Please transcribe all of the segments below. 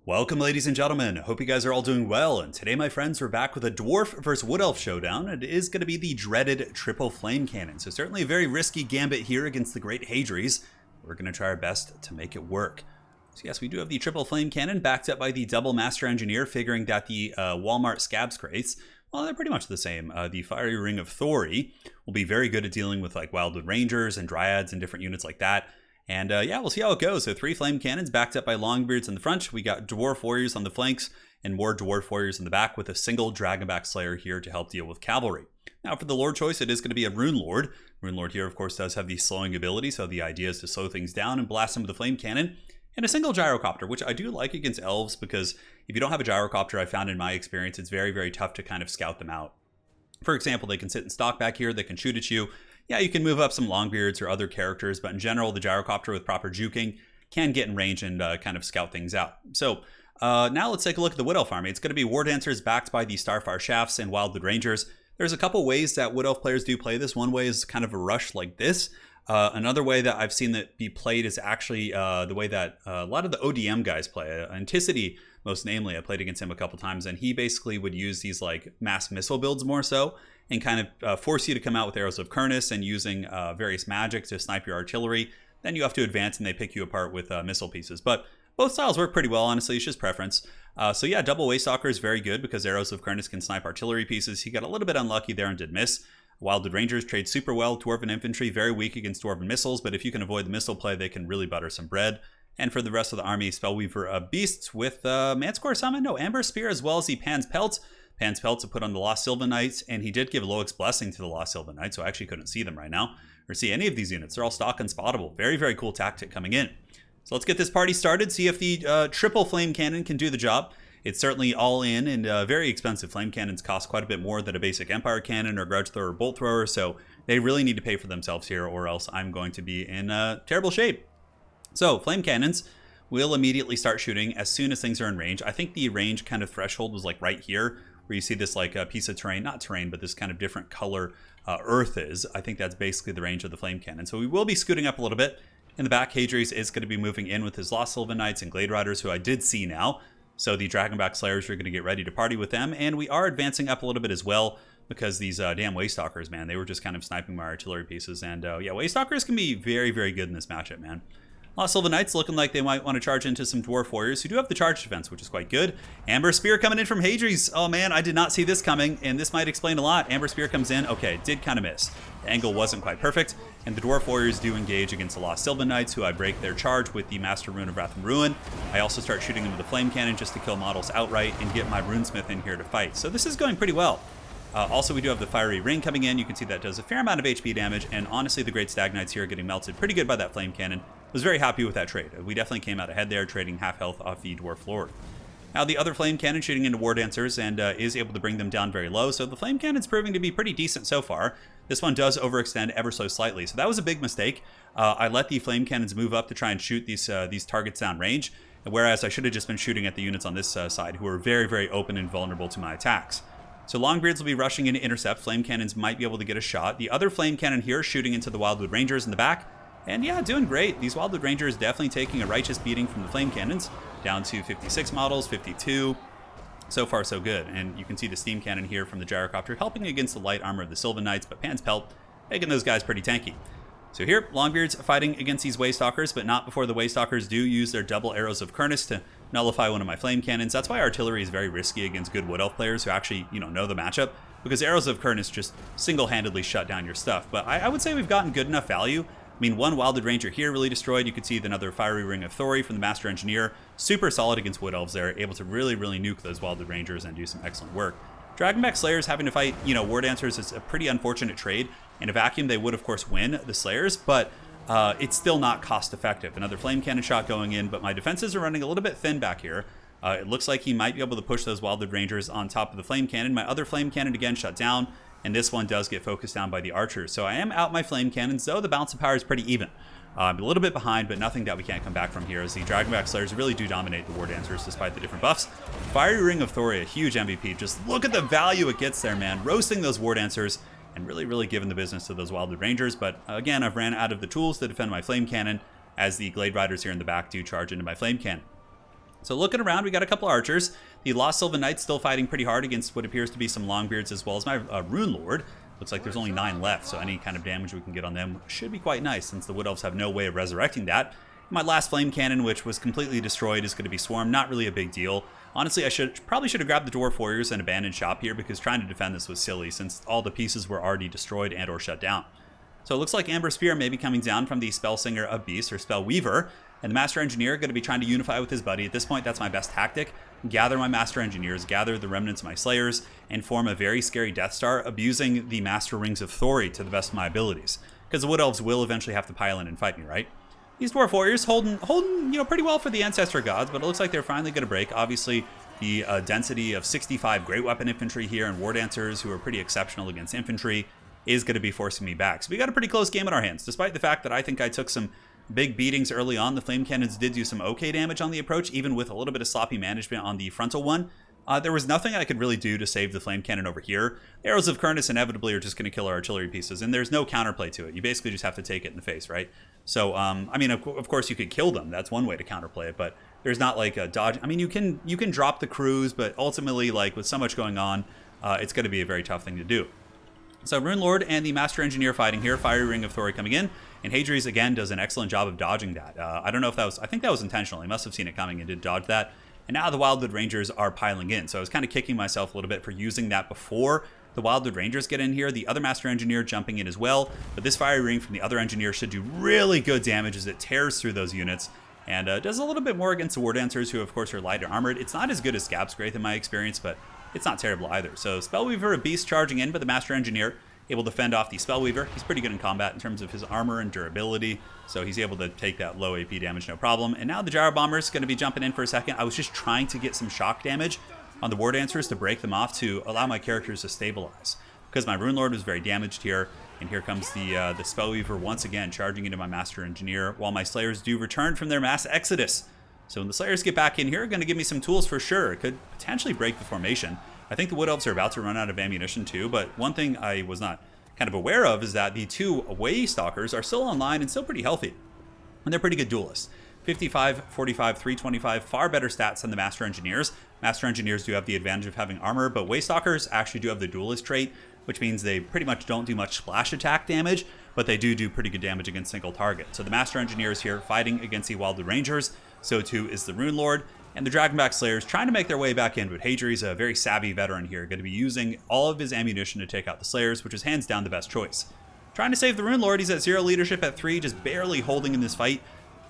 Welcome, ladies and gentlemen. Hope you guys are all doing well. And today, my friends, we're back with a Dwarf versus Wood Elf showdown. It is going to be the dreaded triple flame cannon. So certainly a very risky gambit here against the great Hadries. We're going to try our best to make it work. So yes, we do have the triple flame cannon backed up by the double master engineer, figuring that the Walmart scabs crates, well, they're pretty much the same. The fiery ring of Thori will be very good at dealing with like wildwood rangers and dryads and different units like that. And yeah, we'll see how it goes. So 3 flame cannons backed up by longbeards in the front. We got dwarf warriors on the flanks and more dwarf warriors in the back with a single dragonback slayer here to help deal with cavalry. Now for the lord choice, it is going to be a rune lord. Rune lord here, of course, does have the slowing ability. So the idea is to slow things down and blast them with a flame cannon. And a single gyrocopter, which I do like against elves because if you don't have a gyrocopter, I found in my experience, it's very, very tough to kind of scout them out. For example, they can sit in stock back here. They can shoot at you. Yeah, you can move up some longbeards or other characters, but in general, the gyrocopter with proper juking can get in range and kind of scout things out. So now let's take a look at the Wood Elf army. It's going to be War Dancers backed by the Starfire Shafts and Wildwood Rangers. There's a couple ways that Wood Elf players do play this. One way is kind of a rush like this. Another way that I've seen that be played is actually the way that a lot of the ODM guys play. Anticity, most namely, I played against him a couple times, and he basically would use these like mass missile builds more so, and kind of force you to come out with arrows of Kurnus and using various magic to snipe your artillery. Then you have to advance and they pick you apart with missile pieces. But both styles work pretty well, honestly. It's just preference. So yeah, double Waystalker is very good because arrows of Kurnus can snipe artillery pieces. He got a little bit unlucky there and did miss. Wildwood Rangers trade super well. Dwarven Infantry, very weak against Dwarven Missiles, but if you can avoid the missile play, they can really butter some bread. And for the rest of the army, Spellweaver Beasts with Manticore Summon, no, Amber Spear, as well as the Pan's Pelt. Pan's Pelt to put on the Lost Sylvan Knights, and he did give Loic's Blessing to the Lost Sylvan Knights, so I actually couldn't see them right now, or see any of these units. They're all stock unspottable. Very, very cool tactic coming in. So let's get this party started, see if the triple flame cannon can do the job. It's certainly all in and very expensive. Flame cannons cost quite a bit more than a basic Empire cannon or Grudge Thrower or Bolt Thrower, so they really need to pay for themselves here or else I'm going to be in terrible shape. So flame cannons will immediately start shooting as soon as things are in range. I think the range kind of threshold was like right here where you see this like a piece of terrain, not terrain, but this kind of different color earth is. I think that's basically the range of the flame cannon. So we will be scooting up a little bit. In the back, Hadries is going to be moving in with his Lost Sylvan Knights and Glade Riders, who I did see now. So the Dragonback Slayers are going to get ready to party with them. And we are advancing up a little bit as well because these damn Waystalkers, man, they were just kind of sniping my artillery pieces. And yeah, Waystalkers can be very, very good in this matchup, man. Lost Sylvan Knights looking like they might want to charge into some Dwarf Warriors who do have the charge defense, which is quite good. Amber Spear coming in from Hadries. Oh man, I did not see this coming, and this might explain a lot. Amber Spear comes in. Okay, did kind of miss. The angle wasn't quite perfect, and the Dwarf Warriors do engage against the Lost Sylvan Knights, who I break their charge with the Master Rune of Wrath and Ruin. I also start shooting them with the Flame Cannon just to kill models outright and get my Runesmith in here to fight. So this is going pretty well. Also, we do have the Fiery Ring coming in. You can see that does a fair amount of HP damage, and honestly, the Great Stag Knights here are getting melted pretty good by that Flame Cannon. Was very happy with that trade. We definitely came out ahead there, trading half health off the Dwarf Lord. Now, the other Flame Cannon shooting into War Dancers and is able to bring them down very low, so the Flame Cannon's proving to be pretty decent so far. This one does overextend ever so slightly, so that was a big mistake. I let the Flame Cannons move up to try and shoot these targets down range, whereas I should have just been shooting at the units on this side, who are very, very open and vulnerable to my attacks. So Longbeards will be rushing in to intercept. Flame Cannons might be able to get a shot. The other Flame Cannon here shooting into the Wildwood Rangers in the back. And yeah, doing great. These Wildwood Rangers definitely taking a righteous beating from the Flame Cannons, down to 56 models, 52. So far, so good. And you can see the Steam Cannon here from the Gyrocopter helping against the light armor of the Sylvan Knights, but Pan's Pelt making those guys pretty tanky. So here, Longbeards fighting against these Waystalkers, but not before the Waystalkers do use their double arrows of Kurnus to nullify one of my Flame Cannons. That's why artillery is very risky against good Wood Elf players who actually, know the matchup, because arrows of Kurnus just single-handedly shut down your stuff. But I would say we've gotten good enough value. I mean, one Wildwood Ranger here really destroyed. You could see another Fiery Ring of Thori from the Master Engineer. Super solid against Wood Elves there, able to really, really nuke those Wildwood Rangers and do some excellent work. Dragonback Slayers having to fight, War Dancers is a pretty unfortunate trade. In a vacuum, they would, of course, win the Slayers, but it's still not cost-effective. Another Flame Cannon shot going in, but my defenses are running a little bit thin back here. It looks like he might be able to push those Wildwood Rangers on top of the Flame Cannon. My other Flame Cannon, again, shut down, and this one does get focused down by the Archers. So I am out my Flame Cannons, though the balance of power is pretty even. I'm a little bit behind, but nothing that we can't come back from here, as the Dragonback Slayers really do dominate the War Dancers despite the different buffs. Fiery Ring of Thori, a huge MVP. Just look at the value it gets there, man. Roasting those War Dancers and really, really giving the business to those Wildwood Rangers. But again, I've ran out of the tools to defend my Flame Cannon, as the Glade Riders here in the back do charge into my Flame Cannon. So looking around, we got a couple archers. The Lost Sylvan Knights still fighting pretty hard against what appears to be some Longbeards, as well as my Rune Lord. Looks like there's only 9 left, so any kind of damage we can get on them should be quite nice, since the Wood Elves have no way of resurrecting that. My last Flame Cannon, which was completely destroyed, is going to be Swarm. Not really a big deal. Honestly, I probably should have grabbed the Dwarf Warriors and abandoned shop here, because trying to defend this was silly, since all the pieces were already destroyed and or shut down. So it looks like Amber Spear may be coming down from the Spellsinger of Beasts, or Spellweaver, and the Master Engineer going to be trying to unify with his buddy. At this point, that's my best tactic. Gather my Master Engineers, gather the remnants of my Slayers, and form a very scary Death Star, abusing the Master Rings of Thori to the best of my abilities. Because the Wood Elves will eventually have to pile in and fight me, right? These Dwarf Warriors holding pretty well for the Ancestor Gods, but it looks like they're finally going to break. Obviously, the density of 65 Great Weapon Infantry here and War Dancers, who are pretty exceptional against infantry, is going to be forcing me back. So we got a pretty close game in our hands. Despite the fact that I think I took some big beatings early on, the Flame Cannons did do some okay damage on the approach, even with a little bit of sloppy management on the frontal one. There was nothing I could really do to save the Flame Cannon over here. The Arrows of Kurnus inevitably are just going to kill our artillery pieces, and there's no counterplay to it. You basically just have to take it in the face, right? So, I mean, of course you could kill them. That's one way to counterplay it, but there's not like a dodge. I mean, you can drop the crews, but ultimately, like, with so much going on, it's going to be a very tough thing to do. So Rune Lord and the Master Engineer fighting here. Fiery Ring of Thori coming in. And Hadri's, again, does an excellent job of dodging that. I don't know if that was... I think that was intentional. He must have seen it coming and did dodge that. And now the Wildwood Rangers are piling in. So I was kind of kicking myself a little bit for using that before the Wildwood Rangers get in here. The other Master Engineer jumping in as well. But this Fiery Ring from the other Engineer should do really good damage as it tears through those units. And does a little bit more against the War Dancers, who, of course, are lighter armored. It's not as good as Scab's Graith in my experience, but it's not terrible either. So Spellweaver, a beast charging in, but the Master Engineer able to fend off the Spellweaver. He's pretty good in combat in terms of his armor and durability, so he's able to take that low AP damage no problem. And now the Gyro Bomber's going to be jumping in for a second. I was just trying to get some shock damage on the War Dancers to break them off to allow my characters to stabilize, because my Rune Lord was very damaged here. And here comes the Spellweaver once again charging into my Master Engineer, while my Slayers do return from their mass exodus. So when the Slayers get back in here, going to give me some tools for sure. It could potentially break the formation. I think the Wood Elves are about to run out of ammunition too, but one thing I was not kind of aware of is that the 2 Way Stalkers are still online and still pretty healthy. And they're pretty good duelists. 55, 45, 325, far better stats than the Master Engineers. Master Engineers do have the advantage of having armor, but Way Stalkers actually do have the duelist trait, which means they pretty much don't do much splash attack damage, but they do pretty good damage against single target. So the Master Engineers here fighting against the Wildwood Rangers, so too is the Rune Lord. And the Dragonback Slayers trying to make their way back in, but Hadri's a very savvy veteran here, going to be using all of his ammunition to take out the Slayers, which is hands down the best choice. Trying to save the Rune Lord, he's at 0 leadership at 3, just barely holding in this fight.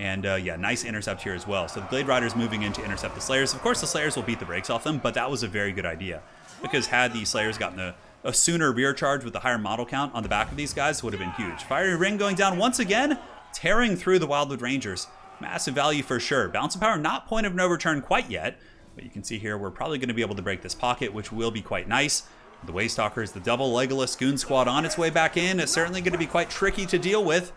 And yeah, nice intercept here as well. So the Glade Riders moving in to intercept the Slayers. Of course, the Slayers will beat the brakes off them, but that was a very good idea, because had the Slayers gotten a sooner rear charge with the higher model count on the back of these guys, would have been huge. Fiery Ring going down once again, tearing through the Wildwood Rangers. Massive value for sure. Bounce of Power, not point of no return quite yet, but you can see here we're probably going to be able to break this pocket, which will be quite nice. The Way Stalkers, the double Legolas Goon Squad on its way back in. It's certainly going to be quite tricky to deal with,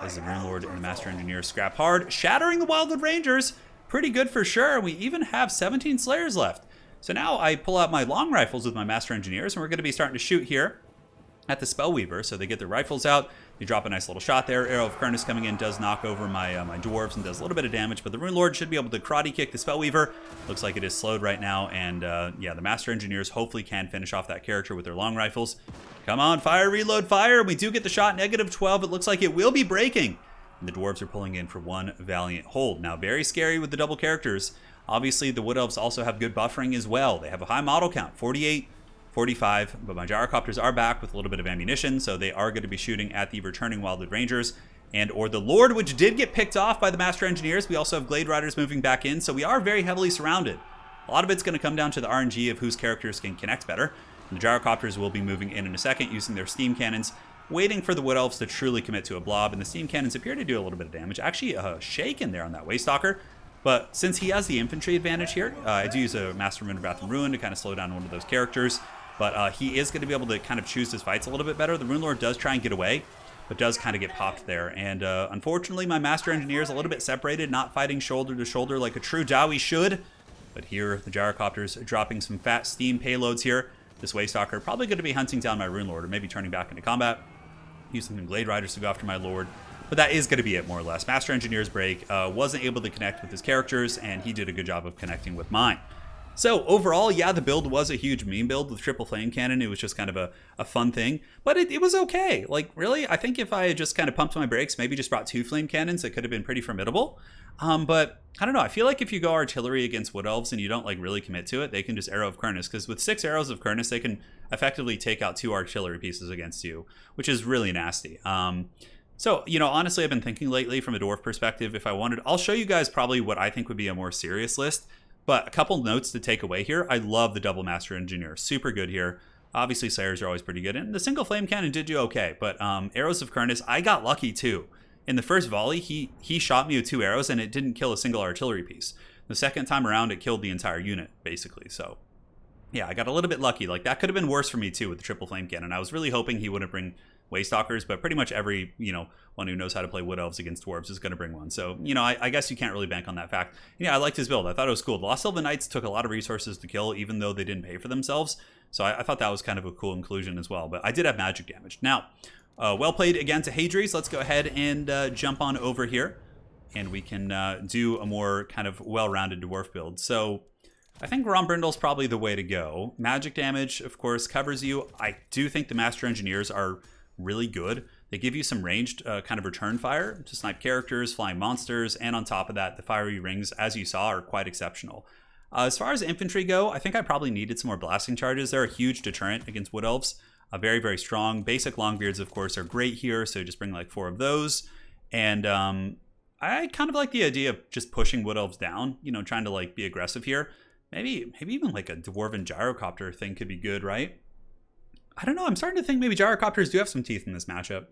as the Rune Lord and the Master Engineer scrap hard, shattering the Wildwood Rangers. Pretty good for sure. We even have 17 Slayers left. So now I pull out my long rifles with my Master Engineers, and we're going to be starting to shoot here at the Spellweaver. So they get their rifles out. They drop a nice little shot there. Arrow of Kurnus coming in does knock over my my Dwarves and does a little bit of damage, but the Rune Lord should be able to karate kick the Spellweaver. Looks like it is slowed right now, and yeah, the Master Engineers hopefully can finish off that character with their long rifles. Come on, fire, reload, fire. We do get the shot, -12. It looks like it will be breaking. And the Dwarves are pulling in for one valiant hold. Now, very scary with the double characters. Obviously, the Wood Elves also have good buffering as well. They have a high model count, 48, 45, but my Gyrocopters are back with a little bit of ammunition, so they are going to be shooting at the returning Wildwood Rangers and or the Lord, which did get picked off by the Master Engineers. We also have Glade Riders moving back in, so we are very heavily surrounded. A lot of it's going to come down to the RNG of whose characters can connect better. And the Gyrocopters will be moving in a second using their steam cannons, waiting for the Wood Elves to truly commit to a blob, and the steam cannons appear to do a little bit of damage. Actually, a shake in there on that Waystalker, but since he has the infantry advantage here, I do use a Master of Wrath and Ruin to kind of slow down one of those characters, but he is going to be able to kind of choose his fights a little bit better. The Rune Lord does try and get away, but does kind of get popped there, and unfortunately my Master Engineer is a little bit separated, not fighting shoulder to shoulder like a true Dowie should, but here the Gyrocopters dropping some fat steam payloads here. This Waystalker probably going to be hunting down my Rune Lord, or maybe turning back into combat. Using some Glade Riders to go after my Lord. But that is going to be it, more or less. Master Engineer's break wasn't able to connect with his characters, and he did a good job of connecting with mine. So overall, yeah, the build was a huge meme build with triple flame cannon. It was just kind of a fun thing, but it was okay. Like, really, I think if I had just kind of pumped my brakes, maybe just brought 2 flame cannons, it could have been pretty formidable. But I don't know. I feel like if you go artillery against Wood Elves and you don't like really commit to it, they can just Arrow of Kurnus, because with 6 arrows of Kurnus, they can effectively take out 2 artillery pieces against you, which is really nasty. So, you know, honestly, I've been thinking lately from a dwarf perspective, if I wanted, I'll show you guys probably what I think would be a more serious list. But a couple notes to take away here. I love the double Master Engineer. Super good here. Obviously, Slayers are always pretty good. And the single Flame Cannon did do okay. But Arrows of Kurnus, I got lucky too. In the first volley, he shot me with 2 arrows and it didn't kill a single artillery piece. The second time around, it killed the entire unit, basically. So, yeah, I got a little bit lucky. Like, that could have been worse for me too with the triple Flame Cannon. I was really hoping he wouldn't bring Waystalkers, but pretty much every, you know, one who knows how to play Wood Elves against Dwarves is going to bring one. So, you know, I guess you can't really bank on that fact. Yeah, I liked his build. I thought it was cool. The Lost Sylvan Knights took a lot of resources to kill, even though they didn't pay for themselves. So I thought that was kind of a cool inclusion as well. But I did have magic damage. Now, well played again to Hadries. Let's go ahead and jump on over here. And we can do a more kind of well-rounded dwarf build. So I think Grombrindle's probably the way to go. Magic damage, of course, covers you. I do think the Master Engineers are really good. They give you some ranged kind of return fire to snipe characters, flying monsters, and on top of that, the fiery rings, as you saw, are quite exceptional. As far as infantry go, I think I probably needed some more blasting charges. They're a huge deterrent against Wood Elves. Very, very strong. Basic Longbeards, of course, are great here, so just bring like 4 of those. And I kind of like the idea of just pushing Wood Elves down, you know, trying to like be aggressive here. Maybe even like a Dwarven Gyrocopter thing could be good, right? I don't know. I'm starting to think maybe Gyrocopters do have some teeth in this matchup.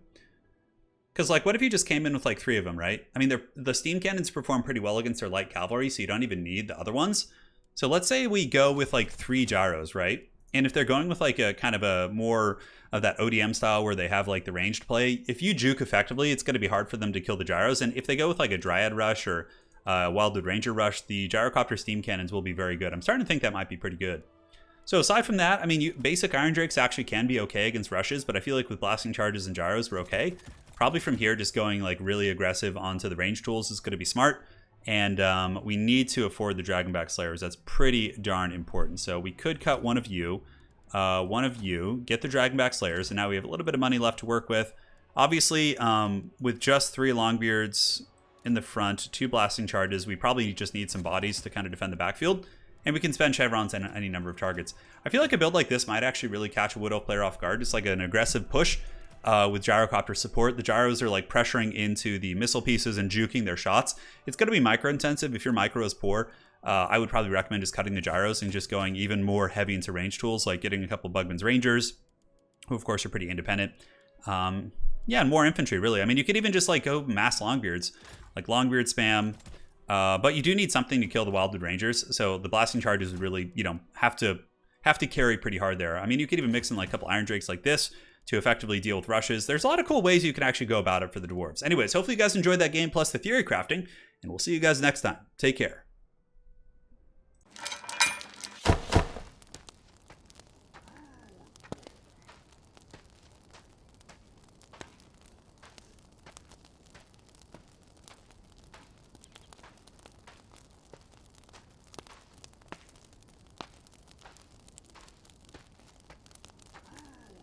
Because, like, what if you just came in with, like, 3 of them, right? I mean, the steam cannons perform pretty well against their light cavalry, so you don't even need the other ones. So let's say we go with, like, 3 gyros, right? And if they're going with, like, a kind of a more of that ODM style where they have, like, the ranged play, if you juke effectively, it's going to be hard for them to kill the gyros. And if they go with, like, a Dryad Rush or Wildwood Ranger Rush, the Gyrocopter steam cannons will be very good. I'm starting to think that might be pretty good. So aside from that, I mean, basic Iron Drakes actually can be okay against rushes, but I feel like with blasting charges and gyros, we're okay. Probably from here, just going like really aggressive onto the range tools is going to be smart. And we need to afford the Dragonback Slayers. That's pretty darn important. So we could cut one of you, get the Dragonback Slayers, and now we have a little bit of money left to work with. Obviously, with just 3 Longbeards in the front, 2 blasting charges, we probably just need some bodies to kind of defend the backfield. And we can spend chevrons on any number of targets. I feel like a build like this might actually really catch a Wood Elf player off guard. Just like an aggressive push with Gyrocopter support. The gyros are like pressuring into the missile pieces and juking their shots. It's going to be micro intensive. If your micro is poor, I would probably recommend just cutting the gyros and just going even more heavy into range tools, like getting a couple Bugman's Rangers, who of course are pretty independent. Yeah, and more infantry, really. I mean, you could even just like go mass Longbeards, like Longbeard spam. But you do need something to kill the Wildwood Rangers, so the blasting charges would really, you know, have to carry pretty hard there. I mean, you could even mix in like a couple Iron Drakes like this to effectively deal with rushes. There's a lot of cool ways you can actually go about it for the Dwarves. Anyways, hopefully you guys enjoyed that game plus the theory crafting, and we'll see you guys next time. Take care.